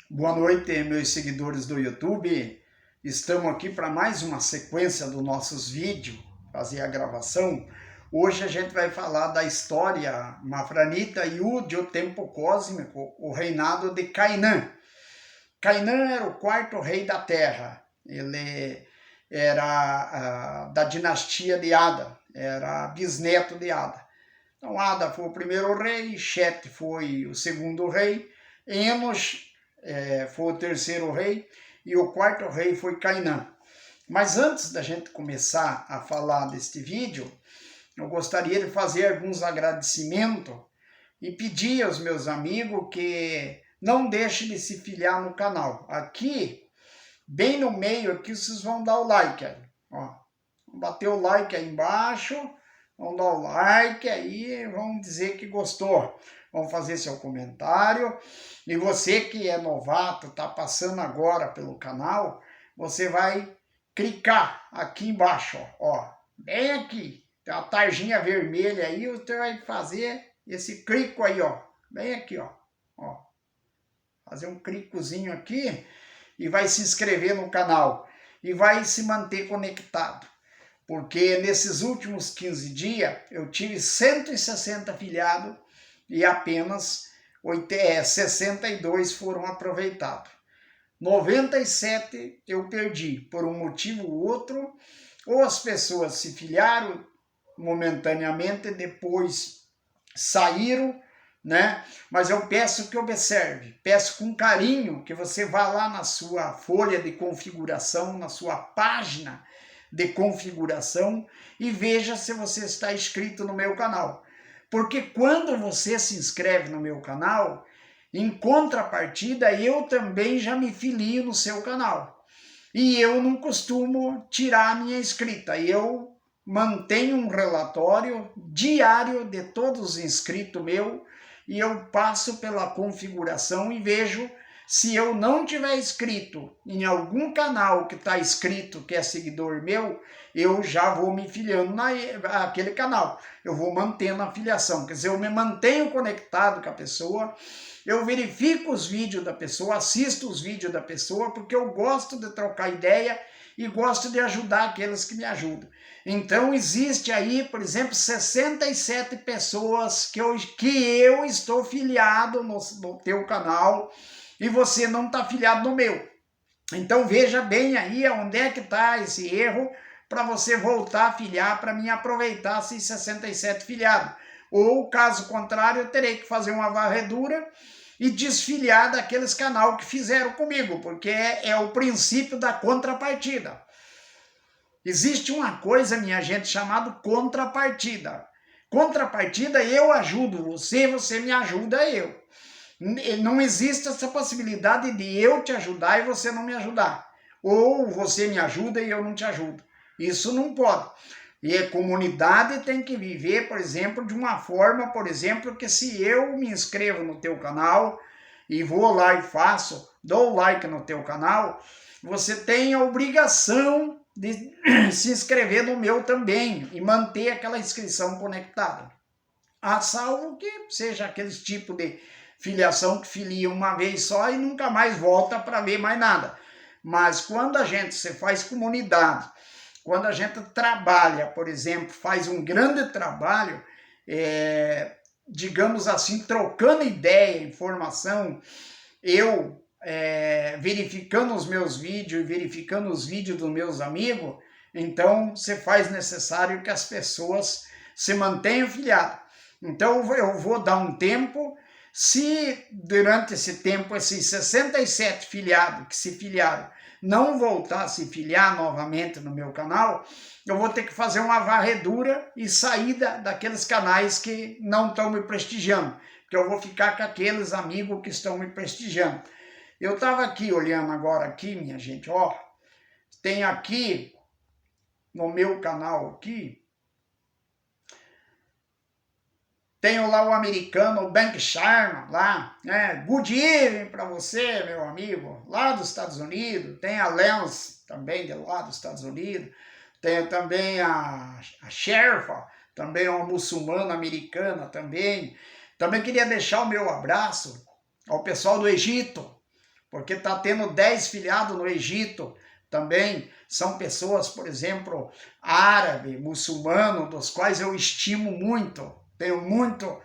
Boa noite, meus seguidores do YouTube. Estamos aqui para mais uma sequência dos nossos vídeos, fazer a gravação. Hoje a gente vai falar da história Mafranita e o tempo cósmico, o reinado de Cainã. Cainã era o quarto rei da terra. Ele era da dinastia de Ada, era bisneto de Ada. Então Ada foi o primeiro rei, Sete foi o segundo rei, Enos foi o terceiro rei e o quarto rei foi Cainã. Mas antes da gente começar a falar deste vídeo, eu gostaria de fazer alguns agradecimentos e pedir aos meus amigos que não deixem de se filiar no canal. Aqui, bem no meio aqui, vocês vão dar o like aí. Ó, vão bater o like aí embaixo, vão dar o like aí, vão dizer que gostou. Vão fazer seu comentário. E você que é novato, está passando agora pelo canal, você vai clicar aqui embaixo, ó, bem aqui. Tem uma tarjinha vermelha aí, você vai fazer esse clico aí, ó, bem aqui, ó. Fazer um clicozinho aqui e vai se inscrever no canal e vai se manter conectado. Porque nesses últimos 15 dias eu tive 160 afiliados e apenas 62 foram aproveitados. 97 eu perdi por um motivo ou outro, ou as pessoas se filiaram momentaneamente, depois saíram, né? Mas eu peço que observe, peço com carinho que você vá lá na sua folha de configuração, na sua página de configuração e veja se você está inscrito no meu canal. Porque quando você se inscreve no meu canal, em contrapartida, eu também já me filio no seu canal. E eu não costumo tirar a minha inscrita. Eu mantenho um relatório diário de todos os inscritos meus e eu passo pela configuração e vejo se eu não tiver inscrito em algum canal que está inscrito, que é seguidor meu, eu já vou me filiando naquele canal. Eu vou mantendo a filiação. Quer dizer, eu me mantenho conectado com a pessoa, eu verifico os vídeos da pessoa, assisto os vídeos da pessoa, porque eu gosto de trocar ideia e gosto de ajudar aqueles que me ajudam. Então, existe aí, por exemplo, 67 pessoas que eu estou filiado no teu canal, e você não está filiado no meu. Então veja bem aí onde é que está esse erro para você voltar a filiar para mim aproveitar esses 67 filiados. Ou, caso contrário, eu terei que fazer uma varredura e desfiliar daqueles canal que fizeram comigo, porque é o princípio da contrapartida. Existe uma coisa, minha gente, chamada contrapartida. Contrapartida, eu ajudo você, você me ajuda eu. Não existe essa possibilidade de eu te ajudar e você não me ajudar. Ou você me ajuda e eu não te ajudo. Isso não pode. E a comunidade tem que viver, por exemplo, de uma forma, por exemplo, que se eu me inscrevo no teu canal e vou lá e dou like no teu canal, você tem a obrigação de se inscrever no meu também e manter aquela inscrição conectada. A salvo que seja aqueles tipo de filiação que filia uma vez só e nunca mais volta para ver mais nada. Mas quando a gente se faz comunidade, quando a gente trabalha, por exemplo, faz um grande trabalho, digamos assim, trocando ideia, informação, eu verificando os meus vídeos e verificando os vídeos dos meus amigos, então se faz necessário que as pessoas se mantenham filiadas. Então eu vou dar um tempo. Se durante esse tempo esses 67 filiados que se filiaram não voltar a se filiar novamente no meu canal, eu vou ter que fazer uma varredura e sair daqueles canais que não estão me prestigiando, porque eu vou ficar com aqueles amigos que estão me prestigiando. Eu estava aqui olhando agora aqui, minha gente, ó, tem aqui no meu canal aqui, tenho lá o americano, o Bank Sharma, lá, né? Good evening para você, meu amigo, lá dos Estados Unidos. Tem a Lens, também de lá dos Estados Unidos. Tenho também a Sherfa, também uma muçulmana americana também. Também queria deixar o meu abraço ao pessoal do Egito, porque está tendo 10 filiados no Egito também. São pessoas, por exemplo, árabe, muçulmano, dos quais eu estimo muito, tenho muito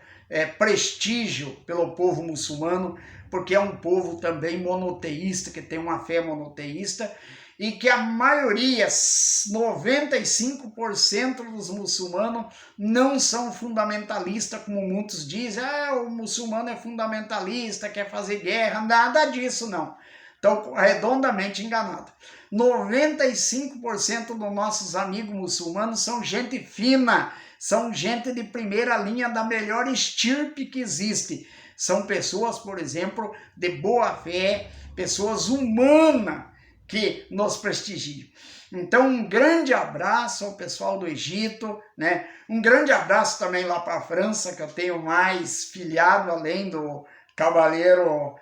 prestígio pelo povo muçulmano, porque é um povo também monoteísta, que tem uma fé monoteísta, e que a maioria, 95% dos muçulmanos não são fundamentalistas, como muitos dizem, o muçulmano é fundamentalista, quer fazer guerra, nada disso não. Então, redondamente enganado. 95% dos nossos amigos muçulmanos são gente fina, são gente de primeira linha, da melhor estirpe que existe. São pessoas, por exemplo, de boa fé, pessoas humanas que nos prestigiam. Então, um grande abraço ao pessoal do Egito, né? Um grande abraço também lá para a França, que eu tenho mais filiado, além do Cavaleiro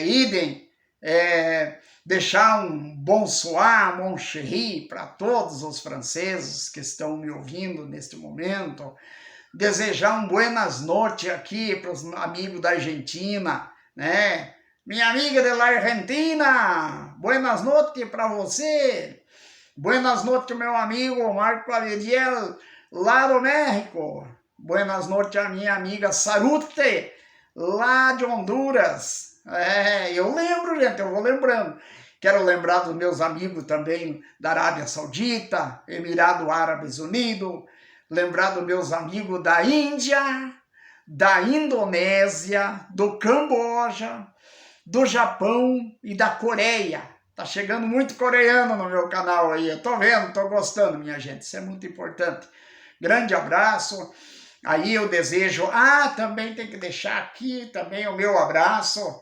Idem. Deixar um bonsoir, mon chéri, para todos os franceses que estão me ouvindo neste momento. Desejar um buenas noites aqui para os amigos da Argentina, né? Minha amiga da Argentina, buenas noites para você. Buenas noites, meu amigo Marco Avediel, lá do México. Buenas noites a minha amiga Sarute, lá de Honduras. Eu lembro, gente, eu vou lembrando. Quero lembrar dos meus amigos também da Arábia Saudita, Emirados Árabes Unidos, lembrar dos meus amigos da Índia, da Indonésia, do Camboja, do Japão e da Coreia. Tá chegando muito coreano no meu canal aí, eu tô vendo, tô gostando, minha gente, isso é muito importante. Grande abraço. Aí eu desejo, também tem que deixar aqui também o meu abraço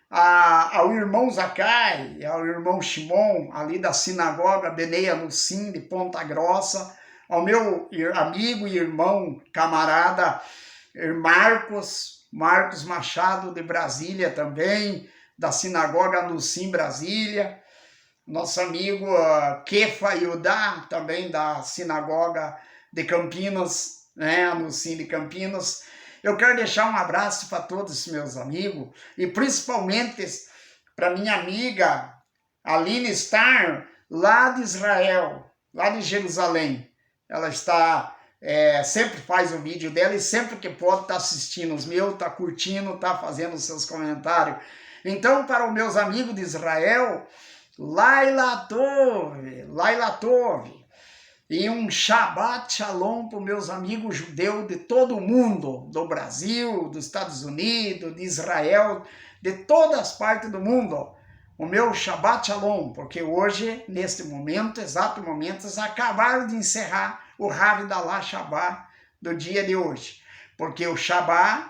ao irmão Zakai, ao irmão Shimon, ali da sinagoga Benei Anusim, de Ponta Grossa, ao meu amigo e irmão, camarada Marcos Machado, de Brasília também, da sinagoga Anusim, Brasília, nosso amigo Kefa Yudá, também da sinagoga de Campinas, né, Anusim de Campinas. Eu quero deixar um abraço para todos os meus amigos, e principalmente para minha amiga Aline Star, lá de Israel, lá de Jerusalém. Ela está, sempre faz o vídeo dela, e sempre que pode está assistindo os meus, está curtindo, está fazendo os seus comentários. Então, para os meus amigos de Israel, Laila Tove, e um Shabbat Shalom para os meus amigos judeus de todo o mundo, do Brasil, dos Estados Unidos, de Israel, de todas as partes do mundo. O meu Shabbat Shalom, porque hoje, neste momento, exato momento, eles acabaram de encerrar o Havdalah Shabbat do dia de hoje. Porque o Shabbat,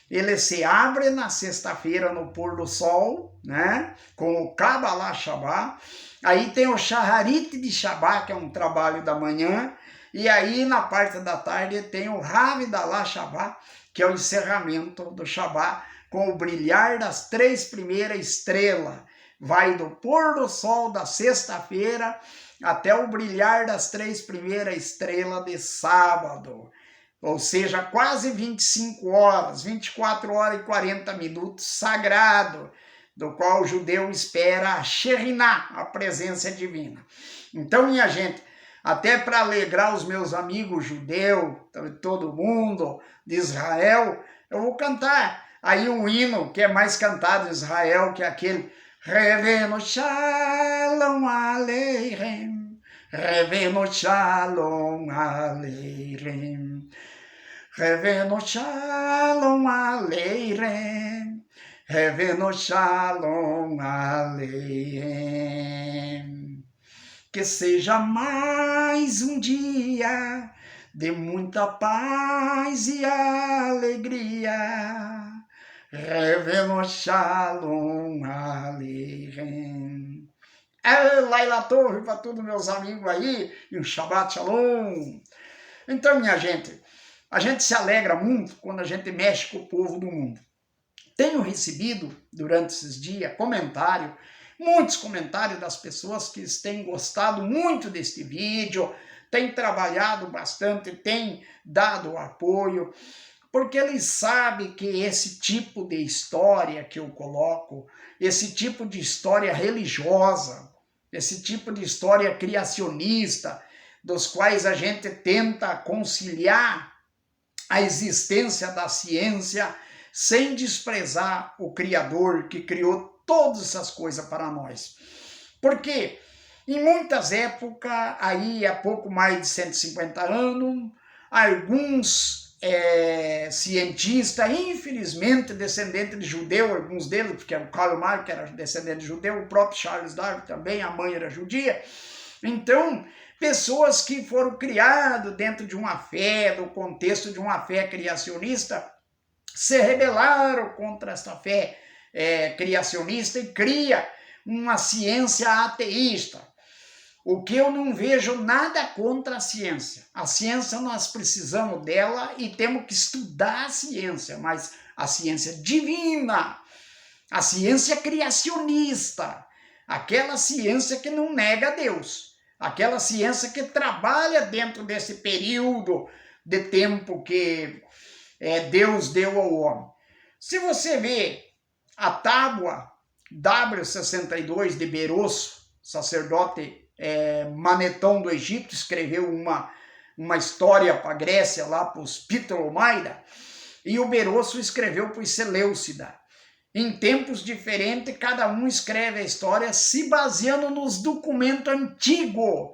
ele se abre na sexta-feira no pôr do sol, né? Com o Kabbalah Shabbat. Aí tem o Shaharit de Shabbat, que é um trabalho da manhã. E aí, na parte da tarde, tem o Havdalah Shabbat, que é o encerramento do Shabbat, com o brilhar das 3 primeiras estrelas. Vai do pôr do sol da sexta-feira até o brilhar das 3 primeiras estrelas de sábado. Ou seja, quase 25 horas, 24 horas e 40 minutos sagrado, do qual o judeu espera a Shekhinah, a presença divina. Então, minha gente, até para alegrar os meus amigos judeus, todo mundo de Israel, eu vou cantar aí um hino que é mais cantado em Israel, que é aquele Revenu Shalom Aleichem, Revenu Shalom Aleichem, Revenu Shalom Aleichem, Revenu Shalom Aleichem. Que seja mais um dia de muita paz e alegria. Revenu Shalom Aleichem. Laila Torre para todos meus amigos aí, e um Shabbat Shalom. Então, minha gente, a gente se alegra muito quando a gente mexe com o povo do mundo. Tenho recebido, durante esses dias, muitos comentários das pessoas que têm gostado muito deste vídeo, têm trabalhado bastante, têm dado apoio, porque ele sabe que esse tipo de história que eu coloco, esse tipo de história religiosa, esse tipo de história criacionista, dos quais a gente tenta conciliar a existência da ciência sem desprezar o Criador que criou todas essas coisas para nós. Porque em muitas épocas, aí há pouco mais de 150 anos, alguns cientistas, infelizmente descendentes de judeu, alguns deles, porque o Karl Marx era descendente de judeu, o próprio Charles Darwin também, a mãe era judia. Então, pessoas que foram criadas dentro de uma fé, no contexto de uma fé criacionista, se rebelaram contra esta fé criacionista e cria uma ciência ateísta. O que eu não vejo nada contra a ciência. A ciência nós precisamos dela e temos que estudar a ciência, mas a ciência divina, a ciência criacionista, aquela ciência que não nega Deus, aquela ciência que trabalha dentro desse período de tempo que Deus deu ao homem. Se você vê a tábua W62 de Berosso, sacerdote Manetão do Egito, escreveu uma história para a Grécia, lá para os Ptolomaida, e o Berosso escreveu para os Seleucida. Em tempos diferentes, cada um escreve a história se baseando nos documentos antigos.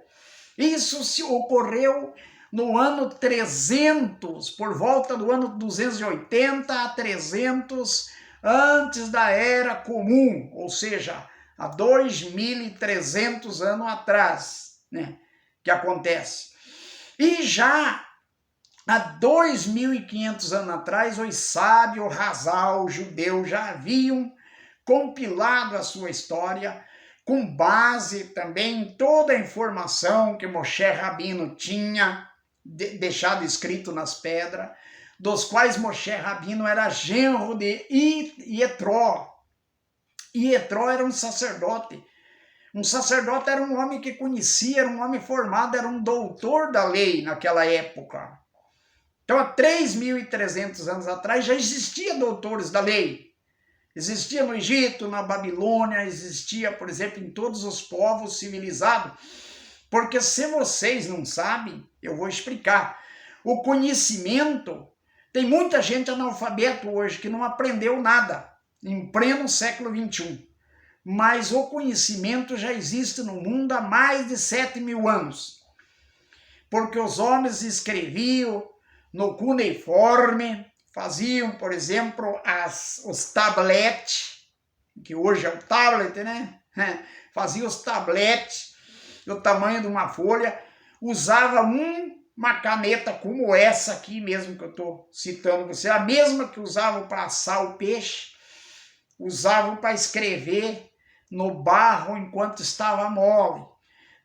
Isso se ocorreu no ano 300, por volta do ano 280 a 300, antes da Era Comum, ou seja, há 2.300 anos atrás, né, que acontece. E já há 2.500 anos atrás, os sábios Hazal, judeus, já haviam compilado a sua história com base também em toda a informação que Moshe Rabino tinha deixado escrito nas pedras, dos quais Moshe Rabino era genro de Ietró. Ietró era um sacerdote. Um sacerdote era um homem que conhecia, era um homem formado, era um doutor da lei naquela época. Então, há 3.300 anos atrás, já existia doutores da lei. Existia no Egito, na Babilônia, existia, por exemplo, em todos os povos civilizados. Porque se vocês não sabem, eu vou explicar. O conhecimento, tem muita gente analfabeto hoje que não aprendeu nada, em pleno século XXI. Mas o conhecimento já existe no mundo há mais de 7.000 anos. Porque os homens escreviam no cuneiforme, faziam, por exemplo, os tabletes, que hoje é o tablet, né? Faziam os tabletes do tamanho de uma folha, usava uma caneta como essa aqui mesmo que eu estou citando você, a mesma que usavam para assar o peixe, usavam para escrever no barro enquanto estava mole.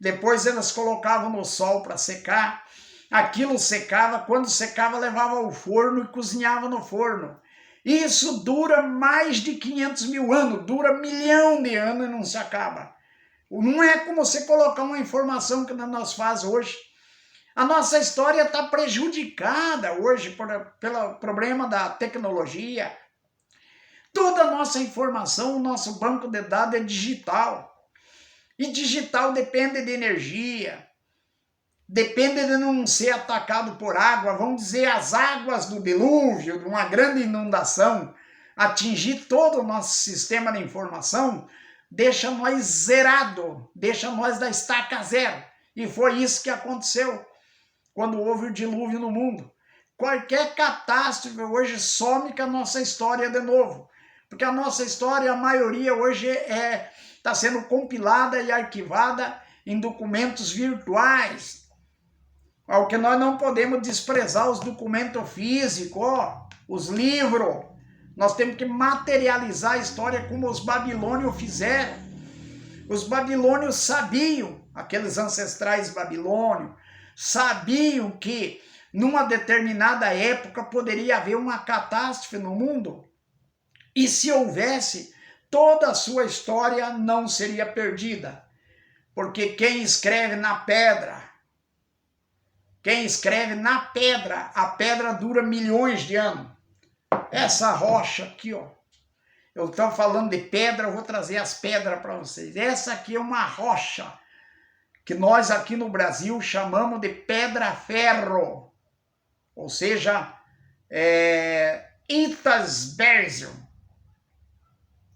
Depois elas colocavam no sol para secar, aquilo secava, quando secava levava ao forno e cozinhava no forno. Isso dura mais de 500.000 anos, dura 1 milhão de anos e não se acaba. Não é como você colocar uma informação que nós faz hoje. A nossa história está prejudicada hoje pelo problema da tecnologia. Toda a nossa informação, o nosso banco de dados é digital. E digital depende de energia, depende de não ser atacado por água, vamos dizer, as águas do dilúvio, de uma grande inundação, atingir todo o nosso sistema de informação, deixa nós zerado, deixa nós da estaca zero. E foi isso que aconteceu quando houve o dilúvio no mundo. Qualquer catástrofe hoje some com a nossa história de novo. Porque a nossa história, a maioria hoje está sendo compilada e arquivada em documentos virtuais. Ao que nós não podemos desprezar os documentos físicos, os livros. Nós temos que materializar a história como os babilônios fizeram. Os babilônios sabiam, aqueles ancestrais babilônios, sabiam que numa determinada época poderia haver uma catástrofe no mundo. E se houvesse, toda a sua história não seria perdida. Porque quem escreve na pedra Quem escreve na pedra, a pedra dura milhões de anos. Essa rocha aqui, ó. Eu estou falando de pedra, eu vou trazer as pedras para vocês. Essa aqui é uma rocha que nós aqui no Brasil chamamos de pedra-ferro. Ou seja, Itasbersium.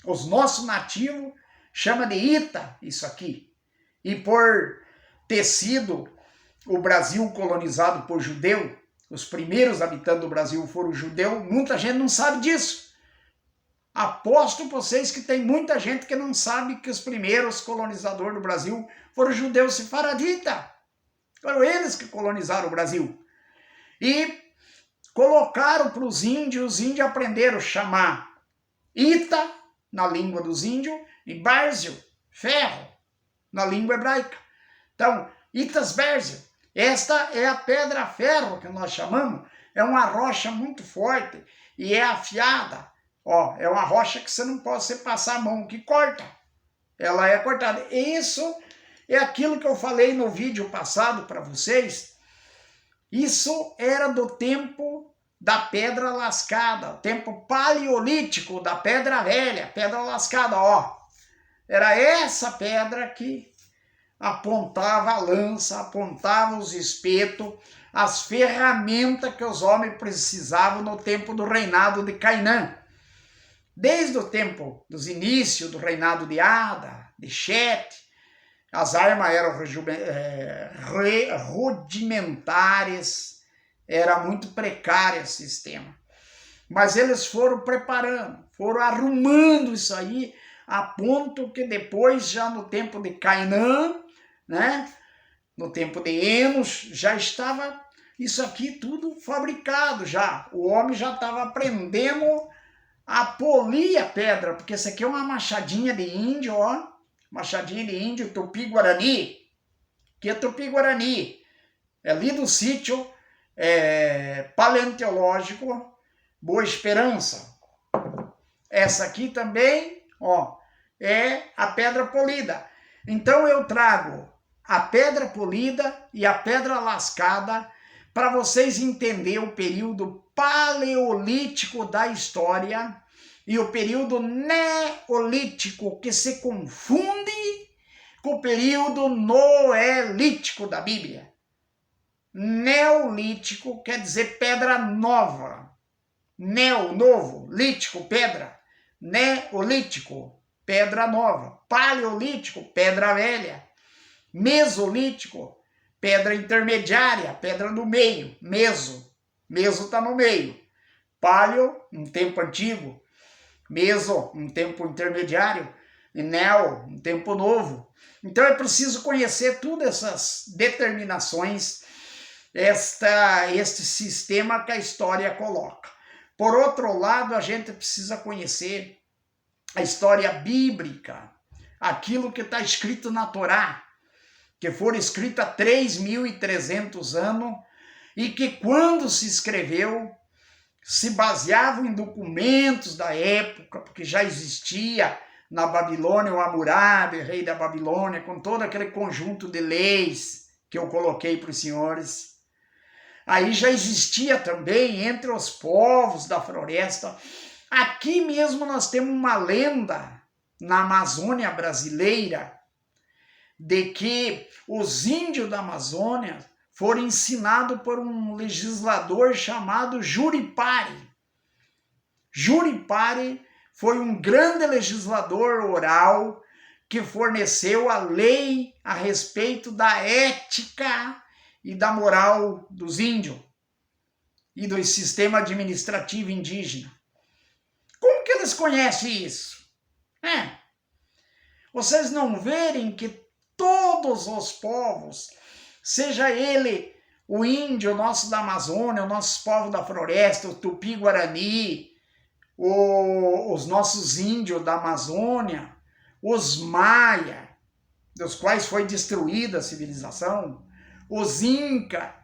Os nossos nativos chamam de Ita, isso aqui. E por ter sido o Brasil colonizado por judeu, os primeiros habitantes do Brasil foram judeus, muita gente não sabe disso. Aposto para vocês que tem muita gente que não sabe que os primeiros colonizadores do Brasil foram judeus sefaraditas. Foram eles que colonizaram o Brasil. E colocaram para os índios aprenderam a chamar Ita, na língua dos índios, e Bársio, ferro, na língua hebraica. Então, Itasbersium, esta é a pedra-ferro que nós chamamos, é uma rocha muito forte e é afiada. Ó, é uma rocha que você não pode passar a mão, que corta. Ela é cortada. Isso é aquilo que eu falei no vídeo passado para vocês. Isso era do tempo da pedra lascada, o tempo paleolítico da pedra velha, pedra lascada, ó. Era essa pedra que apontava a lança, apontava os espetos, as ferramentas que os homens precisavam no tempo do reinado de Cainã. Desde o tempo dos inícios do reinado de Ada, de Sete, as armas eram rudimentares, era muito precário o sistema. Mas eles foram preparando, foram arrumando isso aí, a ponto que depois, já no tempo de Cainã, né, no tempo de Enos, já estava isso aqui tudo fabricado já. O homem já estava aprendendo a polir a pedra, porque isso aqui é uma machadinha de índio, ó, machadinha de índio Tupi-Guarani, que é Tupi-Guarani, é ali do sítio paleontológico Boa Esperança. Essa aqui também, ó, é a pedra polida. Então eu trago a pedra polida e a pedra lascada para vocês entenderem o período paleolítico da história e o período neolítico, que se confunde com o período noelítico da Bíblia. Neolítico quer dizer pedra nova. Neo, novo, lítico, pedra. Neolítico, pedra nova. Paleolítico, pedra velha. Mesolítico, pedra intermediária, pedra no meio. Meso está no meio. Paleo, um tempo antigo. Meso, um tempo intermediário. E neo, um tempo novo. Então é preciso conhecer todas essas determinações, este sistema que a história coloca. Por outro lado, a gente precisa conhecer a história bíblica, aquilo que está escrito na Torá, que foi escrito há 3.300 anos e que quando se escreveu se baseava em documentos da época, porque já existia na Babilônia o Hammurabi, rei da Babilônia, com todo aquele conjunto de leis que eu coloquei para os senhores. Aí já existia também entre os povos da floresta. Aqui mesmo nós temos uma lenda na Amazônia brasileira de que os índios da Amazônia foram ensinados por um legislador chamado Juripari. Juripari foi um grande legislador oral que forneceu a lei a respeito da ética e da moral dos índios e do sistema administrativo indígena. Como que eles conhecem isso? Vocês não verem que todos os povos, seja ele o índio nosso da Amazônia, o nosso povo da floresta, o Tupi-Guarani, os nossos índios da Amazônia, os Maia, dos quais foi destruída a civilização, os Inca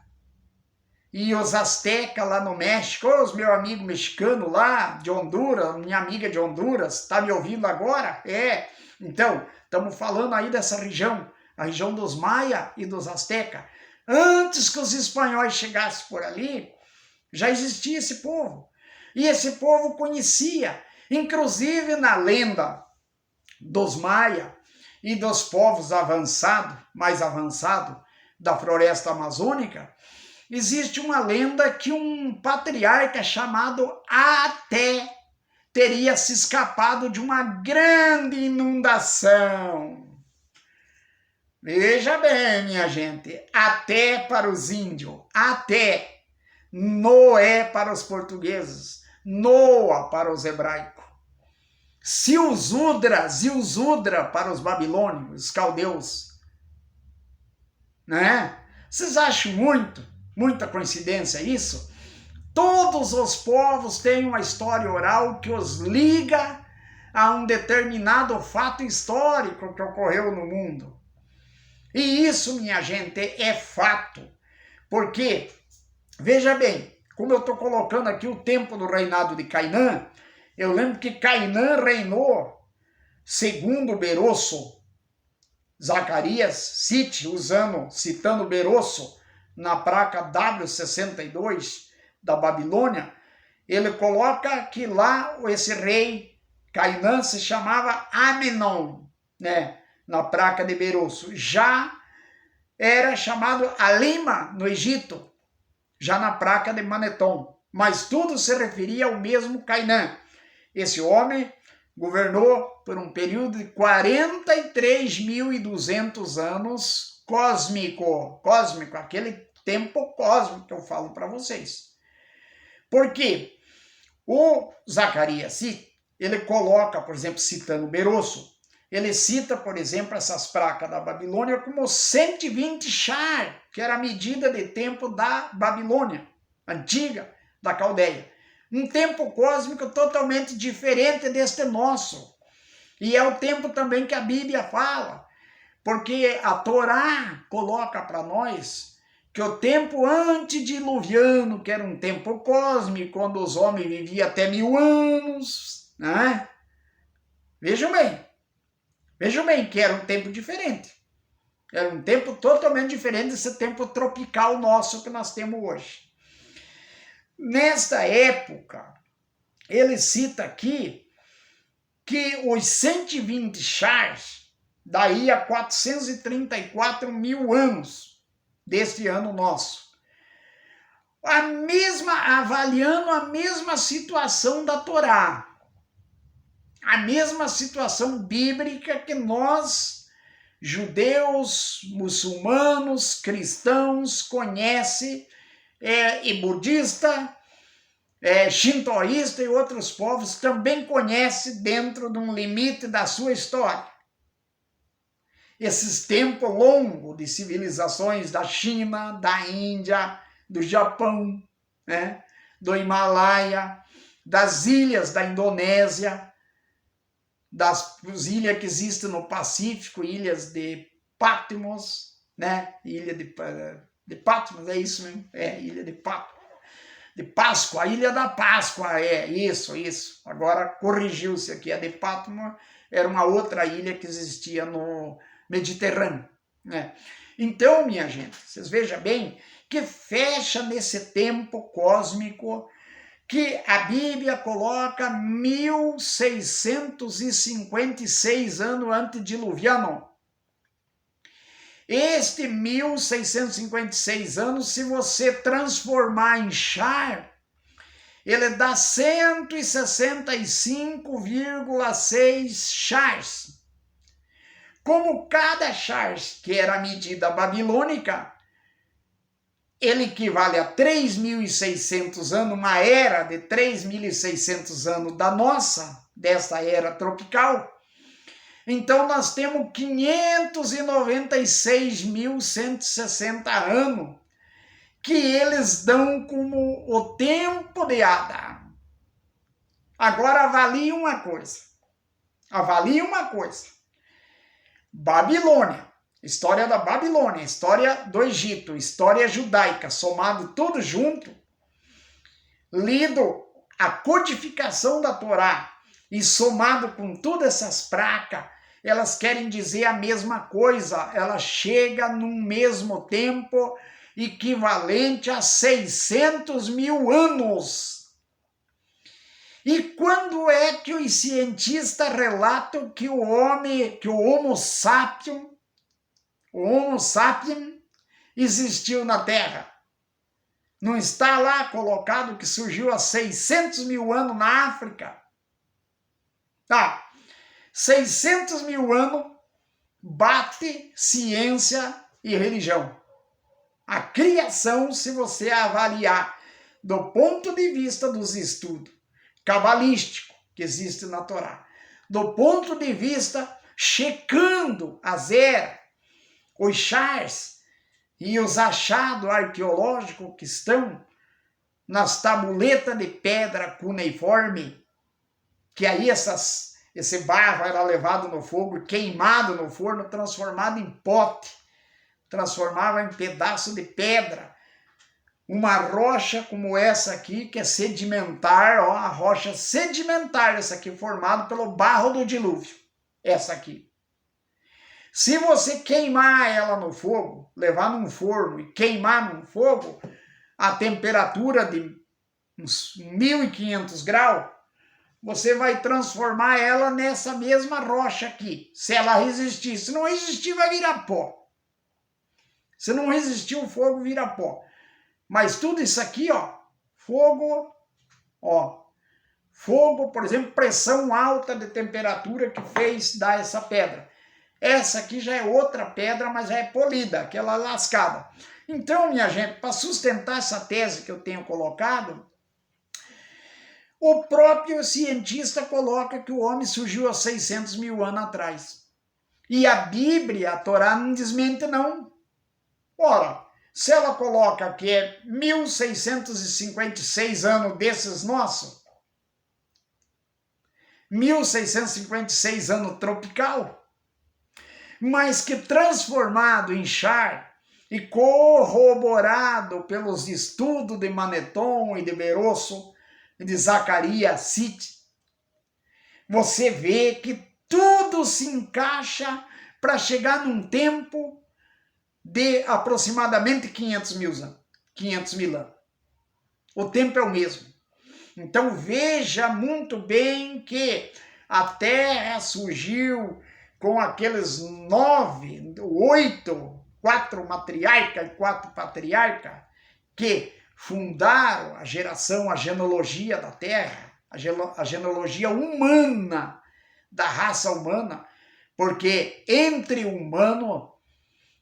e os Azteca lá no México, os meu amigo mexicano lá de Honduras, minha amiga de Honduras, tá me ouvindo agora? Então, estamos falando aí dessa região, a região dos Maia e dos Azteca. Antes que os espanhóis chegassem por ali, já existia esse povo. E esse povo conhecia, inclusive na lenda dos Maia e dos povos mais avançados da floresta amazônica, existe uma lenda que um patriarca chamado Até teria se escapado de uma grande inundação. Veja bem, minha gente, Até para os índios, Até, Noé para os portugueses, Noa para os hebraicos, Ziusudra para os babilônios, os caldeus, né? Vocês acham muita coincidência isso? Todos os povos têm uma história oral que os liga a um determinado fato histórico que ocorreu no mundo. E isso, minha gente, é fato. Porque, veja bem, como eu estou colocando aqui o tempo do reinado de Cainã, eu lembro que Cainã reinou, segundo Berosso, Zacarias citando Berosso, na placa W62 da Babilônia, ele coloca que lá esse rei Cainã se chamava Amenon, né, na placa de Berosso. Já era chamado Alima no Egito, já na placa de Maneton. Mas tudo se referia ao mesmo Cainã. Esse homem governou por um período de 43.200 anos cósmico, aquele tempo cósmico que eu falo para vocês. Por quê? O Zacarias, ele coloca, por exemplo, citando Berosso, ele cita, por exemplo, essas placas da Babilônia como 120 shar, que era a medida de tempo da Babilônia, antiga, da Caldeia. Um tempo cósmico totalmente diferente deste nosso. E é o tempo também que a Bíblia fala, porque a Torá coloca para nós que o tempo antediluviano, que era um tempo cósmico, quando os homens viviam até 1000 anos, né? Vejam bem que era um tempo diferente. Era um tempo totalmente diferente desse tempo tropical nosso que nós temos hoje. Nesta época, ele cita aqui que os 120 chars, daí a 434 mil anos deste ano nosso, avaliando a mesma situação da Torá, a mesma situação bíblica que nós, judeus, muçulmanos, cristãos, conhecem, e budista, shintoísta e outros povos também conhecem dentro de um limite da sua história. Esses tempos longos de civilizações da China, da Índia, do Japão, né, do Himalaia, das ilhas da Indonésia, das ilhas que existem no Pacífico, ilhas de Patmos, né, ilha de Patmos, é isso mesmo? Ilha de Patmos. De Páscoa, a Ilha da Páscoa, isso. Agora corrigiu-se aqui, a de Patmos era uma outra ilha que existia no Mediterrâneo, né? Então, minha gente, vocês vejam bem que fecha nesse tempo cósmico que a Bíblia coloca 1656 anos antediluviano. Este 1656 anos, se você transformar em char, ele dá 165,6 chars. Como cada char, que era a medida babilônica, ele equivale a 3.600 anos, uma era de 3.600 anos dessa era tropical. Então, nós temos 596.160 anos que eles dão como o tempo de Adão. Agora, avalie uma coisa. Babilônia, história da Babilônia, história do Egito, história judaica, somado tudo junto, lido a codificação da Torá e somado com todas essas placas, elas querem dizer a mesma coisa, ela chega num mesmo tempo equivalente a 600 mil anos. E quando é que os cientistas relatam que o Homo sapiens existiu na Terra? Não está lá colocado que surgiu há 600 mil anos na África? Tá, 600 mil anos bate ciência e religião. A criação, se você avaliar do ponto de vista dos estudos cabalísticos que existem na Torá, do ponto de vista checando as eras, os chars e os achados arqueológicos que estão nas tabuletas de pedra cuneiforme, que aí esse barro era levado no fogo, queimado no forno, transformado em pote, transformava em pedaço de pedra. Uma rocha como essa aqui, que é sedimentar, ó, a rocha sedimentar, essa aqui formada pelo barro do dilúvio, essa aqui. Se você queimar ela no fogo, levar num forno e queimar num fogo, a temperatura de uns 1.500 graus, você vai transformar ela nessa mesma rocha aqui, se ela resistir. Se não resistir, vai virar pó. Se não resistir, o fogo vira pó. Mas tudo isso aqui, ó, fogo, por exemplo, pressão alta de temperatura que fez dar essa pedra. Essa aqui já é outra pedra, mas já é polida, aquela lascada. Então, minha gente, para sustentar essa tese que eu tenho colocado, o próprio cientista coloca que o homem surgiu há 600 mil anos atrás. E a Bíblia, a Torá, não desmente não. Ora, se ela coloca que é 1656 anos desses nossos, 1656 anos tropical, mas que transformado em char e corroborado pelos estudos de Maneton e de Berosso e de Zacarias Sitt, você vê que tudo se encaixa para chegar num tempo de aproximadamente 500 mil anos. O tempo é o mesmo. Então veja muito bem que a Terra surgiu com aqueles 4 matriarcas e 4 patriarcas que fundaram a genealogia da Terra, a genealogia humana, da raça humana, porque entre humano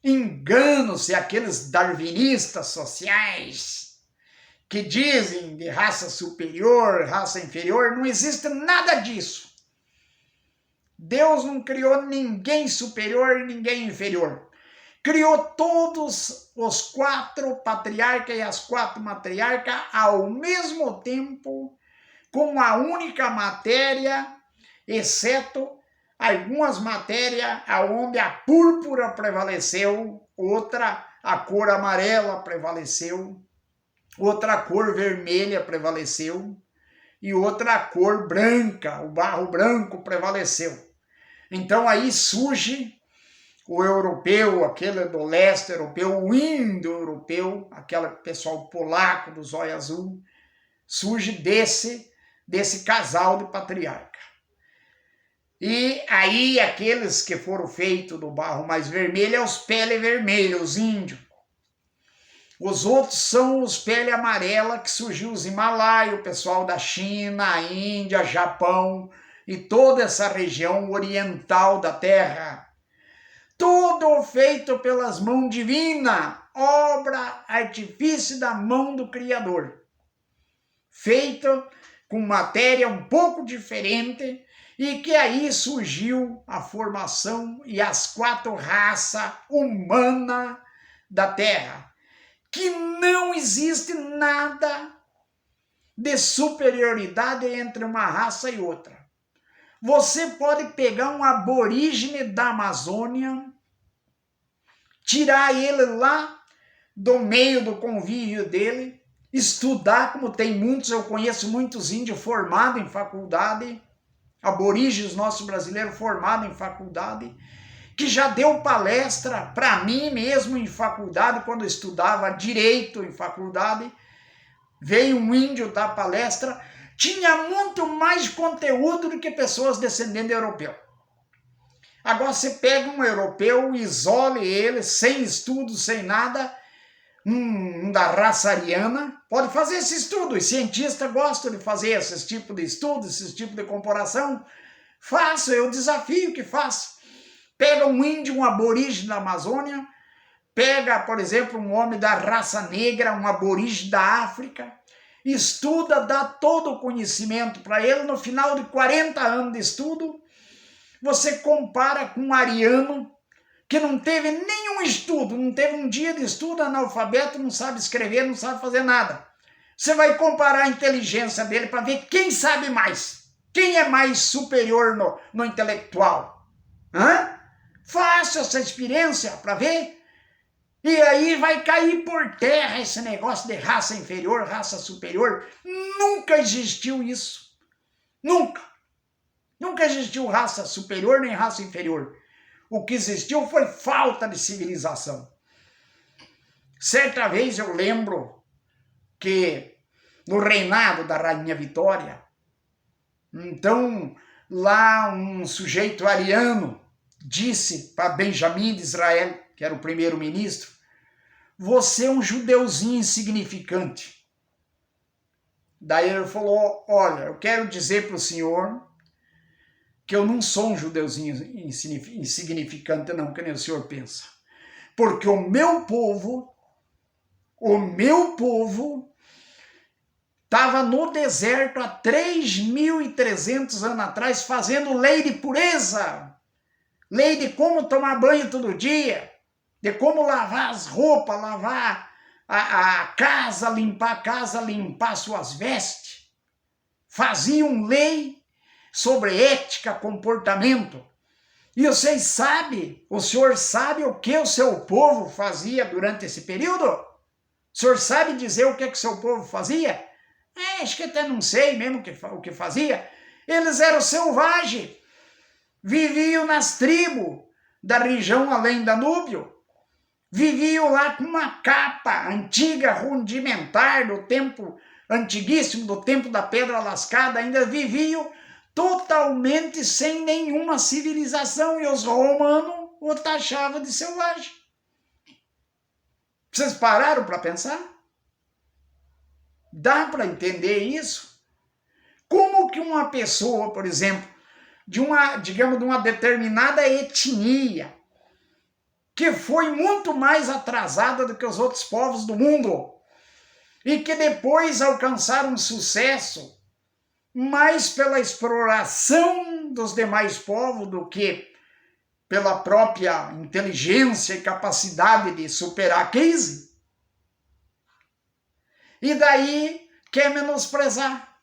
enganam-se aqueles darwinistas sociais que dizem de raça superior, raça inferior. Não existe nada disso. Deus não criou ninguém superior e ninguém inferior. Criou todos os 4 patriarcas e as 4 matriarcas ao mesmo tempo, com a única matéria, exceto algumas matérias onde a púrpura prevaleceu, outra a cor amarela prevaleceu, outra cor vermelha prevaleceu e outra cor branca, o barro branco prevaleceu. Então aí surge o europeu, aquele do leste europeu, o indo-europeu, aquele pessoal polaco do zóio azul, surge desse casal de patriarca. E aí aqueles que foram feitos do barro mais vermelho é os pele vermelha, os índios. Os outros são os pele amarela, que surgiu os Himalaias, o pessoal da China, a Índia, Japão e toda essa região oriental da Terra. Tudo feito pelas mãos divinas, obra, artifício da mão do Criador. Feito com matéria um pouco diferente, e que aí surgiu a formação e as 4 raças humanas da Terra. Que não existe nada de superioridade entre uma raça e outra. Você pode pegar um aborígene da Amazônia, tirar ele lá do meio do convívio dele, estudar, como tem muitos, eu conheço muitos índios formados em faculdade, aborígenes nossos brasileiros formados em faculdade, que já deu palestra para mim mesmo em faculdade, quando eu estudava direito em faculdade. Veio um índio dar palestra, tinha muito mais conteúdo do que pessoas descendentes de europeu. Agora você pega um europeu, isole ele, sem estudo, sem nada, um da raça ariana, pode fazer esse estudo, os cientistas gostam de fazer esse tipo de estudo, esse tipo de comparação. Faça, eu desafio que faça. Pega um índio, um aborígene da Amazônia, pega, por exemplo, um homem da raça negra, um aborígene da África, estuda, dá todo o conhecimento para ele, no final de 40 anos de estudo, você compara com um ariano que não teve nenhum estudo, não teve um dia de estudo, analfabeto, não sabe escrever, não sabe fazer nada. Você vai comparar a inteligência dele para ver quem sabe mais, quem é mais superior no intelectual. Faça essa experiência para ver. E aí vai cair por terra esse negócio de raça inferior, raça superior. Nunca existiu isso. Nunca. Nunca existiu raça superior nem raça inferior. O que existiu foi falta de civilização. Certa vez eu lembro que no reinado da Rainha Vitória, então lá um sujeito ariano disse para Benjamim de Israel, que era o primeiro-ministro, você é um judeuzinho insignificante. Daí ele falou, olha, eu quero dizer para o senhor que eu não sou um judeuzinho insignificante não, que nem o senhor pensa. Porque o meu povo estava no deserto há 3.300 anos atrás fazendo lei de pureza, lei de como tomar banho todo dia, de como lavar as roupas, lavar a casa, limpar suas vestes. Faziam lei sobre ética, comportamento. E vocês sabem, o senhor sabe o que o seu povo fazia durante esse período? O senhor sabe dizer o que o seu povo fazia? Acho que até não sei mesmo o que fazia. Eles eram selvagens, viviam nas tribos da região além Danúbio, viviam lá com uma capa antiga, rudimentar, do tempo antiguíssimo, do tempo da pedra lascada, ainda viviam totalmente sem nenhuma civilização, e os romanos o taxavam de selvagem. Vocês pararam para pensar? Dá para entender isso? Como que uma pessoa, por exemplo, de uma determinada etnia, que foi muito mais atrasada do que os outros povos do mundo, e que depois alcançaram sucesso mais pela exploração dos demais povos do que pela própria inteligência e capacidade de superar a crise. E daí quer menosprezar.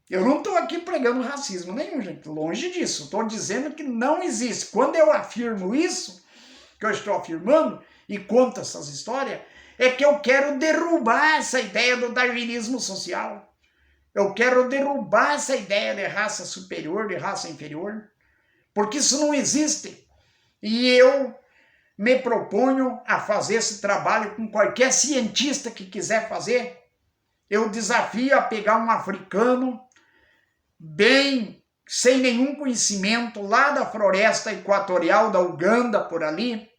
Eu não estou aqui pregando racismo nenhum, gente, longe disso. Estou dizendo que não existe. Quando eu afirmo isso, que eu estou afirmando, e conto essas histórias, é que eu quero derrubar essa ideia do darwinismo social. Eu quero derrubar essa ideia de raça superior, de raça inferior, porque isso não existe. E eu me proponho a fazer esse trabalho com qualquer cientista que quiser fazer. Eu desafio a pegar um africano, bem, sem nenhum conhecimento, lá da floresta equatorial da Uganda, por ali,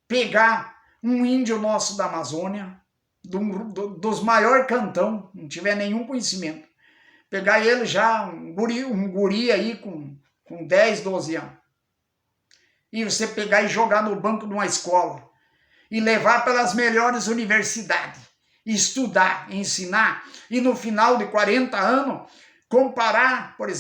pegar um índio nosso da Amazônia, dos maiores cantão, não tiver nenhum conhecimento, pegar ele já, um guri aí com 10, 12 anos, e você pegar e jogar no banco de uma escola, e levar pelas melhores universidades, estudar, ensinar, e no final de 40 anos, comparar, por exemplo,